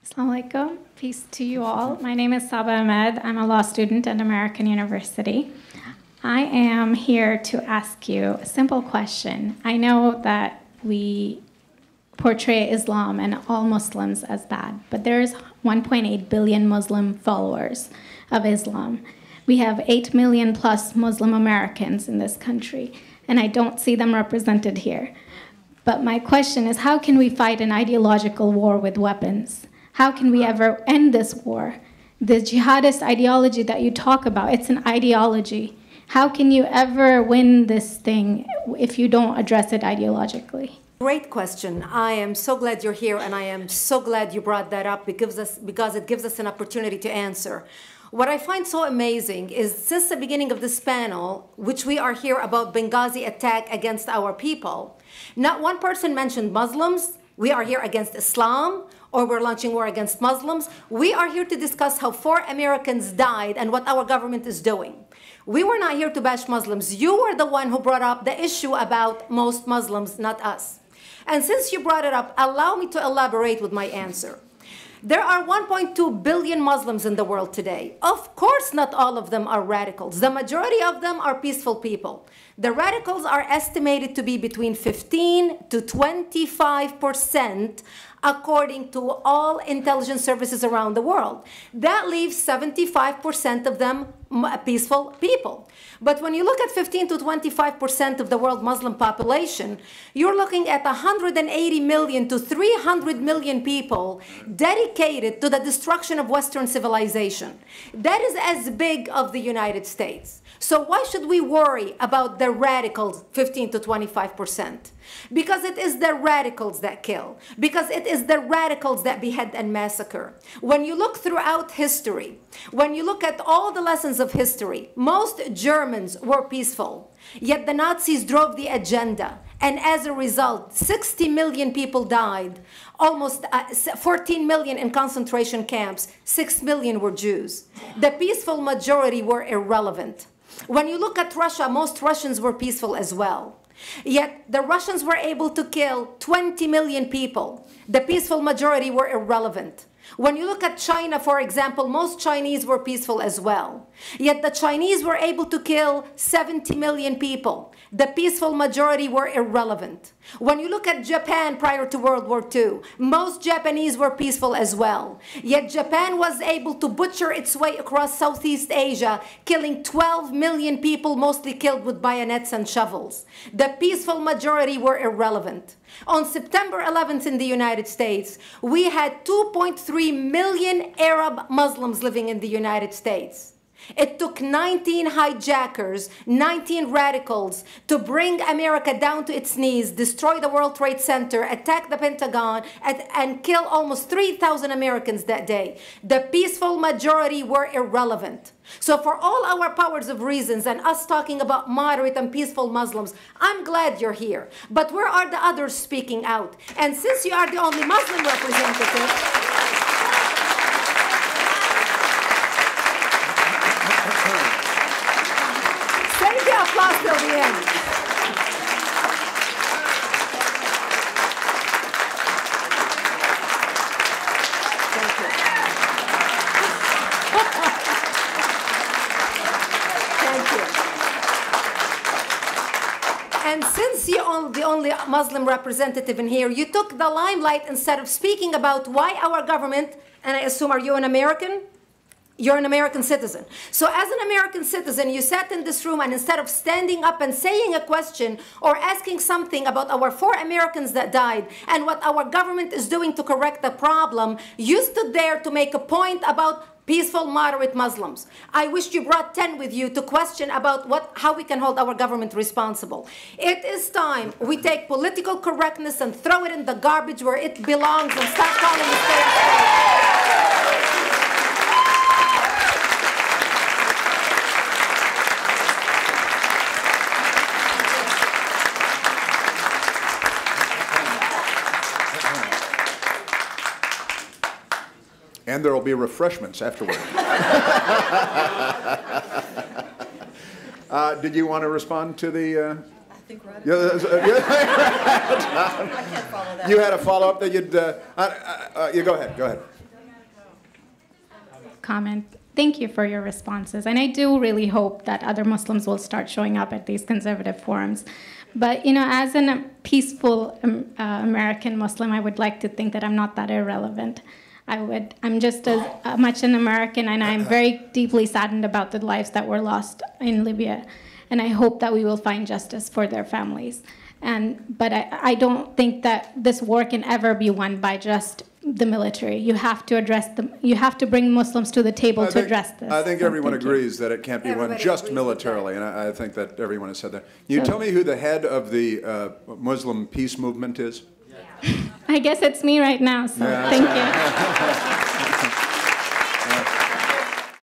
Assalamu alaikum. Peace to you all. My name is Saba Ahmed. I'm a law student at American University. I am here to ask you a simple question. I know that we portray Islam and all Muslims as bad, but there's 1.8 billion Muslim followers of Islam. We have 8 million plus Muslim Americans in this country, and I don't see them represented here. But my question is, how can we fight an ideological war with weapons? How can we ever end this war? The jihadist ideology that you talk about, it's an ideology. How can you ever win this thing if you don't address it ideologically? Great question. I am so glad you're here, and I am so glad you brought that up because it gives us an opportunity to answer. What I find so amazing is since the beginning of this panel, which we are here about Benghazi attack against our people, not one person mentioned Muslims. We are here against Islam, or we're launching war against Muslims. We are here to discuss how 4 Americans died and what our government is doing. We were not here to bash Muslims. You were the one who brought up the issue about most Muslims, not us. And since you brought it up, allow me to elaborate with my answer. There are 1.2 billion Muslims in the world today. Of course, not all of them are radicals. The majority of them are peaceful people. The radicals are estimated to be between 15 to 25%, according to all intelligence services around the world. That leaves 75% of them peaceful people. But when you look at 15 to 25% of the world Muslim population, you're looking at 180 million to 300 million people dedicated to the destruction of Western civilization. That is as big of the United States. So why should we worry about the radicals, 15 to 25%? Because it is the radicals that kill. Because it is the radicals that behead and massacre. When you look throughout history, when you look at all the lessons of history, most Germans were peaceful. Yet the Nazis drove the agenda. And as a result, 60 million people died. Almost 14 million in concentration camps. 6 million were Jews. The peaceful majority were irrelevant. When you look at Russia, most Russians were peaceful as well. Yet the Russians were able to kill 20 million people. The peaceful majority were irrelevant. When you look at China, for example, most Chinese were peaceful as well. Yet the Chinese were able to kill 70 million people. The peaceful majority were irrelevant. When you look at Japan prior to World War II, most Japanese were peaceful as well. Yet Japan was able to butcher its way across Southeast Asia, killing 12 million people, mostly killed with bayonets and shovels. The peaceful majority were irrelevant. On September 11th in the United States, we had 2.3 million Arab Muslims living in the United States. It took 19 hijackers, 19 radicals to bring America down to its knees, destroy the World Trade Center, attack the Pentagon, and kill almost 3,000 Americans that day. The peaceful majority were irrelevant. So for all our powers of reasons and us talking about moderate and peaceful Muslims, I'm glad you're here. But where are the others speaking out? And since you are the only Muslim representative, applause till the end. Thank you. Thank you. And since you're the only Muslim representative in here, you took the limelight instead of speaking about why our government, and I assume, are you an American? You're an American citizen. So as an American citizen, you sat in this room, and instead of standing up and saying a question or asking something about our 4 Americans that died and what our government is doing to correct the problem, you stood there to make a point about peaceful, moderate Muslims. I wish you brought 10 with you to question about how we can hold our government responsible. It is time we take political correctness and throw it in the garbage where it belongs and stop calling it fair. And there will be refreshments afterward. Did you want to respond to the... I think right. Yeah, I can't follow that. you had a follow-up that you'd... you go ahead. comment. Thank you for your responses. And I do really hope that other Muslims will start showing up at these conservative forums. But, as a peaceful American Muslim, I would like to think that I'm not that irrelevant. I'm just as much an American, and I'm very deeply saddened about the lives that were lost in Libya. And I hope that we will find justice for their families. But I don't think that this war can ever be won by just the military. You have to address you have to bring Muslims to the table to address this. I think So everyone thank you. agrees that it can't be won Everybody just agrees with militarily, and I think that everyone has said that. You So- tell me who the head of the Muslim peace movement is? I guess it's me right now, so Yeah, thank you.